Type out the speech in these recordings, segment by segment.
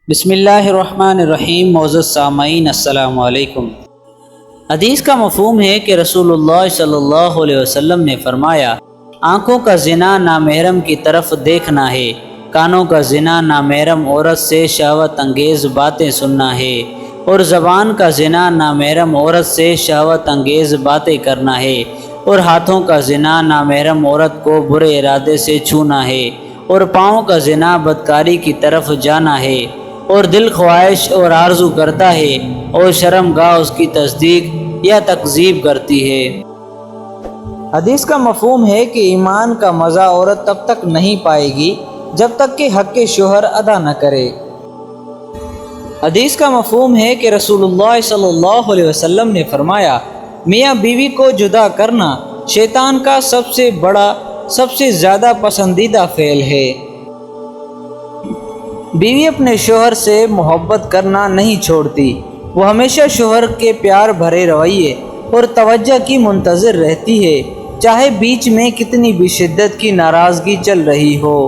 بسم اللہ الرحمن الرحیم۔ معزز سامعین السلام علیکم۔ حدیث کا مفہوم ہے کہ رسول اللہ صلی اللہ علیہ وسلم نے فرمایا، آنکھوں کا زنا نامحرم کی طرف دیکھنا ہے، کانوں کا زنا نامحرم عورت سے شہوت انگیز باتیں سننا ہے، اور زبان کا زنا نامحرم عورت سے شہوت انگیز باتیں کرنا ہے، اور ہاتھوں کا زنا نامحرم عورت کو برے ارادے سے چھونا ہے، اور پاؤں کا زنا بدکاری کی طرف جانا ہے، اور دل خواہش اور آرزو کرتا ہے، اور شرم گاہ اس کی تصدیق یا تکذیب کرتی ہے۔ حدیث کا مفہوم ہے کہ ایمان کا مزہ عورت تب تک نہیں پائے گی جب تک کہ حق شوہر ادا نہ کرے۔ حدیث کا مفہوم ہے کہ رسول اللہ صلی اللہ علیہ وسلم نے فرمایا، میاں بیوی کو جدا کرنا شیطان کا سب سے بڑا سب سے زیادہ پسندیدہ فعل ہے۔ بیوی اپنے شوہر سے محبت کرنا نہیں چھوڑتی، وہ ہمیشہ شوہر کے پیار بھرے رویے اور توجہ کی منتظر رہتی ہے، چاہے بیچ میں کتنی بھی شدت کی ناراضگی چل رہی ہو۔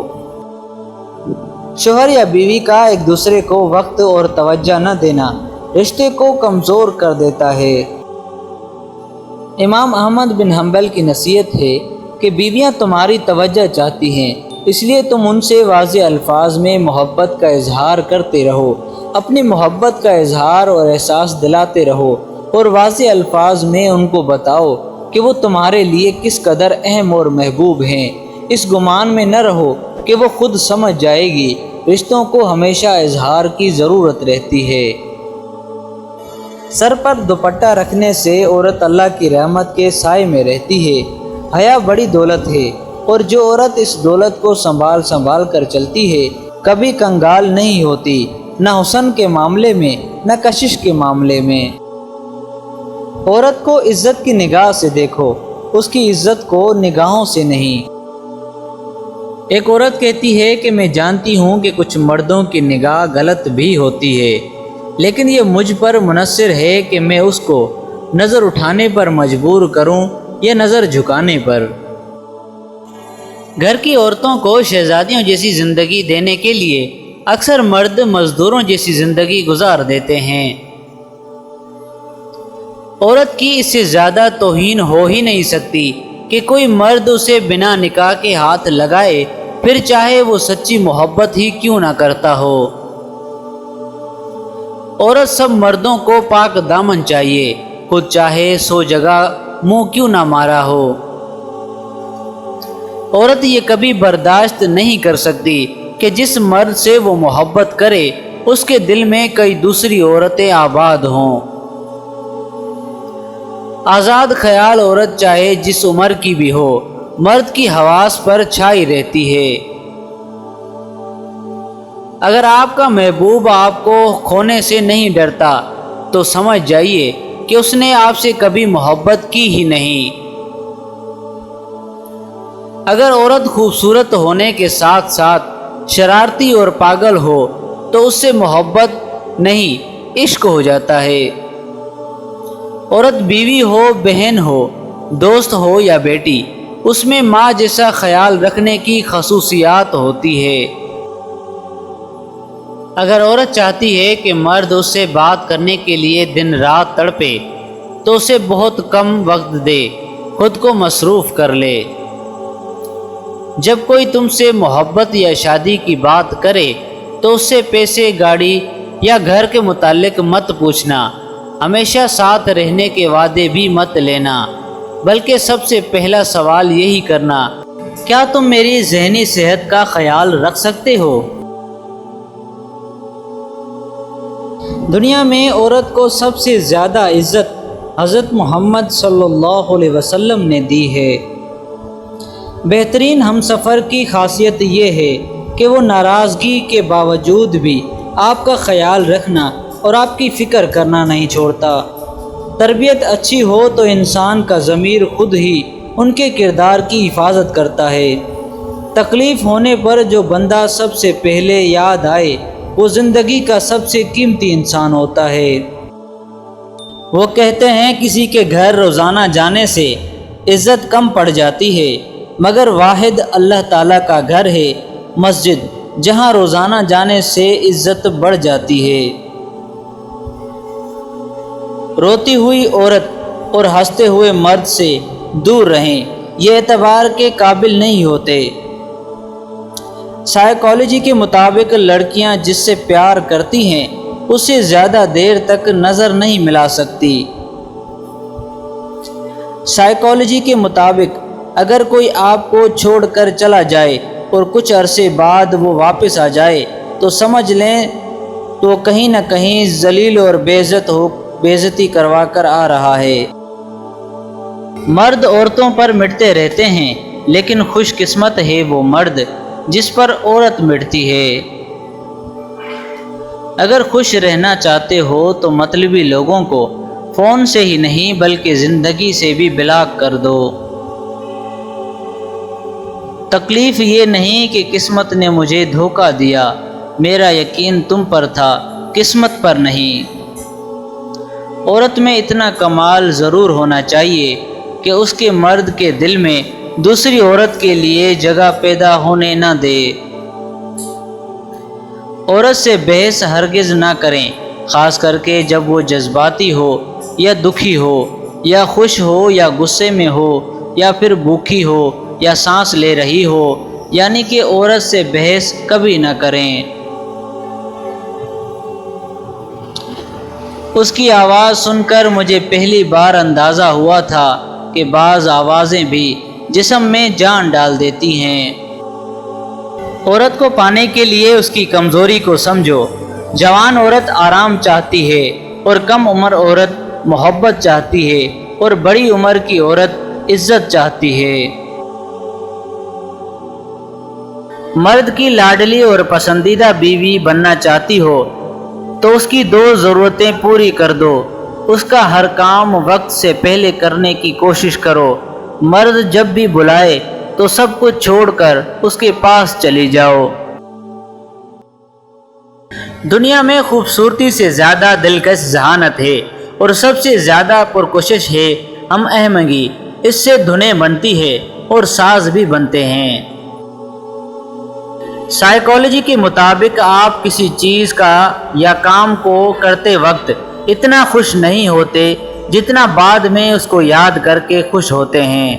شوہر یا بیوی کا ایک دوسرے کو وقت اور توجہ نہ دینا رشتے کو کمزور کر دیتا ہے۔ امام احمد بن حنبل کی نصیحت ہے کہ بیویاں تمہاری توجہ چاہتی ہیں، اس لیے تم ان سے واضح الفاظ میں محبت کا اظہار کرتے رہو، اپنی محبت کا اظہار اور احساس دلاتے رہو، اور واضح الفاظ میں ان کو بتاؤ کہ وہ تمہارے لیے کس قدر اہم اور محبوب ہیں۔ اس گمان میں نہ رہو کہ وہ خود سمجھ جائے گی۔ رشتوں کو ہمیشہ اظہار کی ضرورت رہتی ہے۔ سر پر دوپٹہ رکھنے سے عورت اللہ کی رحمت کے سائے میں رہتی ہے۔ حیا بڑی دولت ہے، اور جو عورت اس دولت کو سنبھال کر چلتی ہے کبھی کنگال نہیں ہوتی، نہ حسن کے معاملے میں نہ کشش کے معاملے میں۔ عورت کو عزت کی نگاہ سے دیکھو، اس کی عزت کو نگاہوں سے نہیں۔ ایک عورت کہتی ہے کہ میں جانتی ہوں کہ کچھ مردوں کی نگاہ غلط بھی ہوتی ہے، لیکن یہ مجھ پر منحصر ہے کہ میں اس کو نظر اٹھانے پر مجبور کروں یا نظر جھکانے پر۔ گھر کی عورتوں کو شہزادیوں جیسی زندگی دینے کے لیے اکثر مرد مزدوروں جیسی زندگی گزار دیتے ہیں۔ عورت کی اس سے زیادہ توہین ہو ہی نہیں سکتی کہ کوئی مرد اسے بنا نکاح کے ہاتھ لگائے، پھر چاہے وہ سچی محبت ہی کیوں نہ کرتا ہو۔ عورت سب مردوں کو پاک دامن چاہیے، خود چاہے 100 جگہ منہ کیوں نہ مارا ہو۔ عورت یہ کبھی برداشت نہیں کر سکتی کہ جس مرد سے وہ محبت کرے اس کے دل میں کئی دوسری عورتیں آباد ہوں۔ آزاد خیال عورت چاہے جس عمر کی بھی ہو، مرد کی حواس پر چھائی رہتی ہے۔ اگر آپ کا محبوب آپ کو کھونے سے نہیں ڈرتا تو سمجھ جائیے کہ اس نے آپ سے کبھی محبت کی ہی نہیں۔ اگر عورت خوبصورت ہونے کے ساتھ ساتھ شرارتی اور پاگل ہو تو اس سے محبت نہیں، عشق ہو جاتا ہے۔ عورت بیوی ہو، بہن ہو، دوست ہو یا بیٹی، اس میں ماں جیسا خیال رکھنے کی خصوصیات ہوتی ہے۔ اگر عورت چاہتی ہے کہ مرد اس سے بات کرنے کے لیے دن رات تڑپے تو اسے بہت کم وقت دے، خود کو مصروف کر لے۔ جب کوئی تم سے محبت یا شادی کی بات کرے تو اس سے پیسے، گاڑی یا گھر کے متعلق مت پوچھنا، ہمیشہ ساتھ رہنے کے وعدے بھی مت لینا، بلکہ سب سے پہلا سوال یہی کرنا، کیا تم میری ذہنی صحت کا خیال رکھ سکتے ہو؟ دنیا میں عورت کو سب سے زیادہ عزت حضرت محمد صلی اللہ علیہ وسلم نے دی ہے۔ بہترین ہمسفر کی خاصیت یہ ہے کہ وہ ناراضگی کے باوجود بھی آپ کا خیال رکھنا اور آپ کی فکر کرنا نہیں چھوڑتا۔ تربیت اچھی ہو تو انسان کا ضمیر خود ہی ان کے کردار کی حفاظت کرتا ہے۔ تکلیف ہونے پر جو بندہ سب سے پہلے یاد آئے وہ زندگی کا سب سے قیمتی انسان ہوتا ہے۔ وہ کہتے ہیں کسی کے گھر روزانہ جانے سے عزت کم پڑ جاتی ہے، مگر واحد اللہ تعالیٰ کا گھر ہے مسجد، جہاں روزانہ جانے سے عزت بڑھ جاتی ہے۔ روتی ہوئی عورت اور ہنستے ہوئے مرد سے دور رہیں، یہ اعتبار کے قابل نہیں ہوتے۔ سائیکالوجی کے مطابق لڑکیاں جس سے پیار کرتی ہیں اسے زیادہ دیر تک نظر نہیں ملا سکتی۔ سائیکالوجی کے مطابق اگر کوئی آپ کو چھوڑ کر چلا جائے اور کچھ عرصے بعد وہ واپس آ جائے تو سمجھ لیں تو کہیں نہ کہیں ذلیل اور بےعزتی کروا کر آ رہا ہے۔ مرد عورتوں پر مٹتے رہتے ہیں، لیکن خوش قسمت ہے وہ مرد جس پر عورت مٹتی ہے۔ اگر خوش رہنا چاہتے ہو تو مطلبی لوگوں کو فون سے ہی نہیں بلکہ زندگی سے بھی بلاک کر دو۔ تکلیف یہ نہیں کہ قسمت نے مجھے دھوکہ دیا، میرا یقین تم پر تھا، قسمت پر نہیں۔ عورت میں اتنا کمال ضرور ہونا چاہیے کہ اس کے مرد کے دل میں دوسری عورت کے لیے جگہ پیدا ہونے نہ دے۔ عورت سے بحث ہرگز نہ کریں، خاص کر کے جب وہ جذباتی ہو یا دکھی ہو یا خوش ہو یا غصے میں ہو یا پھر بھوکی ہو یا سانس لے رہی ہو، یعنی کہ عورت سے بحث کبھی نہ کریں۔ اس کی آواز سن کر مجھے پہلی بار اندازہ ہوا تھا کہ بعض آوازیں بھی جسم میں جان ڈال دیتی ہیں۔ عورت کو پانے کے لیے اس کی کمزوری کو سمجھو۔ جوان عورت آرام چاہتی ہے اور کم عمر عورت محبت چاہتی ہے اور بڑی عمر کی عورت عزت چاہتی ہے۔ مرد کی لاڈلی اور پسندیدہ بیوی بننا چاہتی ہو تو اس کی دو ضرورتیں پوری کر دو۔ اس کا ہر کام وقت سے پہلے کرنے کی کوشش کرو۔ مرد جب بھی بلائے تو سب کچھ چھوڑ کر اس کے پاس چلی جاؤ۔ دنیا میں خوبصورتی سے زیادہ دلکش ذہانت ہے اور سب سے زیادہ پرکشش ہے ہم اہمگی۔ اس سے دھنیں بنتی ہے اور ساز بھی بنتے ہیں۔ سائیکالوجی کے مطابق آپ کسی چیز کا یا کام کو کرتے وقت اتنا خوش نہیں ہوتے جتنا بعد میں اس کو یاد کر کے خوش ہوتے ہیں۔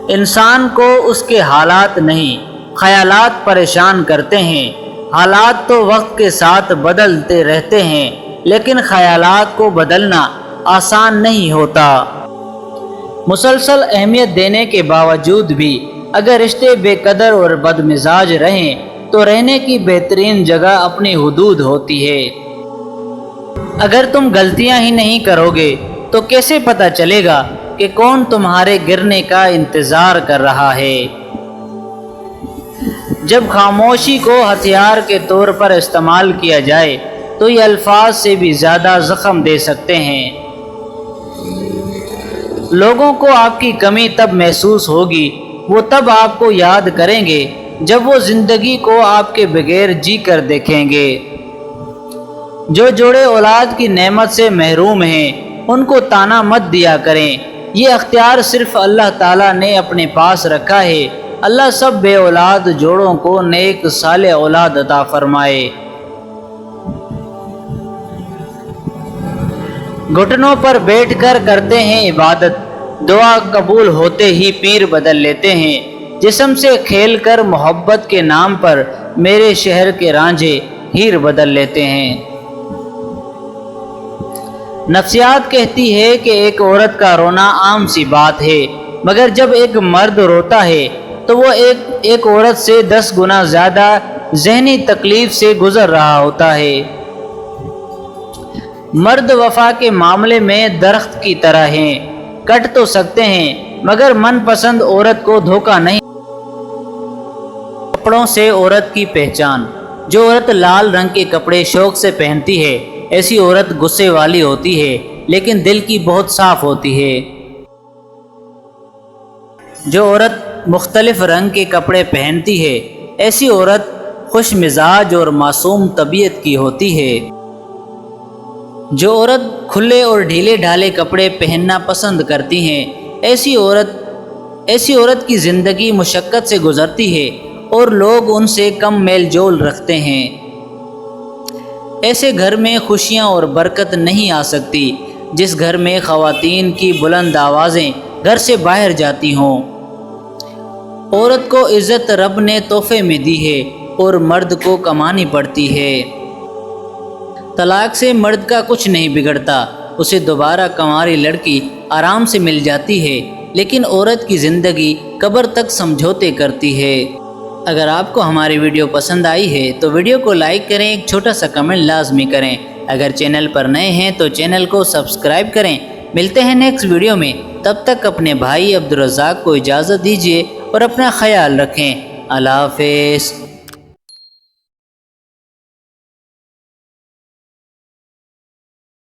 انسان کو اس کے حالات نہیں، خیالات پریشان کرتے ہیں۔ حالات تو وقت کے ساتھ بدلتے رہتے ہیں، لیکن خیالات کو بدلنا آسان نہیں ہوتا۔ مسلسل اہمیت دینے کے باوجود بھی اگر رشتے بے قدر اور بد مزاج رہیں تو رہنے کی بہترین جگہ اپنی حدود ہوتی ہے۔ اگر تم غلطیاں ہی نہیں کرو گے تو کیسے پتہ چلے گا کہ کون تمہارے گرنے کا انتظار کر رہا ہے؟ جب خاموشی کو ہتھیار کے طور پر استعمال کیا جائے تو یہ الفاظ سے بھی زیادہ زخم دے سکتے ہیں۔ لوگوں کو آپ کی کمی تب محسوس ہوگی، وہ تب آپ کو یاد کریں گے جب وہ زندگی کو آپ کے بغیر جی کر دیکھیں گے۔ جو جوڑے اولاد کی نعمت سے محروم ہیں ان کو طعنہ مت دیا کریں، یہ اختیار صرف اللہ تعالیٰ نے اپنے پاس رکھا ہے۔ اللہ سب بے اولاد جوڑوں کو نیک صالح اولاد عطا فرمائے۔ گھٹنوں پر بیٹھ کر کرتے ہیں عبادت، دعا قبول ہوتے ہی پیر بدل لیتے ہیں۔ جسم سے کھیل کر محبت کے نام پر میرے شہر کے رانجھے ہیر بدل لیتے ہیں۔ نفسیات کہتی ہے کہ ایک عورت کا رونا عام سی بات ہے، مگر جب ایک مرد روتا ہے تو وہ ایک عورت سے 10 گنا زیادہ ذہنی تکلیف سے گزر رہا ہوتا ہے۔ مرد وفا کے معاملے میں درخت کی طرح ہیں، کٹ تو سکتے ہیں مگر من پسند عورت کو دھوکہ نہیں۔ کپڑوں سے عورت کی پہچان۔ جو عورت لال رنگ کے کپڑے شوق سے پہنتی ہے ایسی عورت غصے والی ہوتی ہے لیکن دل کی بہت صاف ہوتی ہے۔ جو عورت مختلف رنگ کے کپڑے پہنتی ہے ایسی عورت خوش مزاج اور معصوم طبیعت کی ہوتی ہے۔ جو عورت کھلے اور ڈھیلے ڈھالے کپڑے پہننا پسند کرتی ہیں ایسی عورت ایسی عورت کی زندگی مشقت سے گزرتی ہے اور لوگ ان سے کم میل جول رکھتے ہیں۔ ایسے گھر میں خوشیاں اور برکت نہیں آ سکتی جس گھر میں خواتین کی بلند آوازیں گھر سے باہر جاتی ہوں۔ عورت کو عزت رب نے تحفے میں دی ہے اور مرد کو کمانی پڑتی ہے۔ طلاق سے مرد کا کچھ نہیں بگڑتا، اسے دوبارہ کنواری لڑکی آرام سے مل جاتی ہے، لیکن عورت کی زندگی قبر تک سمجھوتے کرتی ہے۔ اگر آپ کو ہماری ویڈیو پسند آئی ہے تو ویڈیو کو لائک کریں، ایک چھوٹا سا کمنٹ لازمی کریں۔ اگر چینل پر نئے ہیں تو چینل کو سبسکرائب کریں۔ ملتے ہیں نیکسٹ ویڈیو میں، تب تک اپنے بھائی عبدالرزاق کو اجازت دیجیے اور اپنا خیال رکھیں۔ اللہ حافظ۔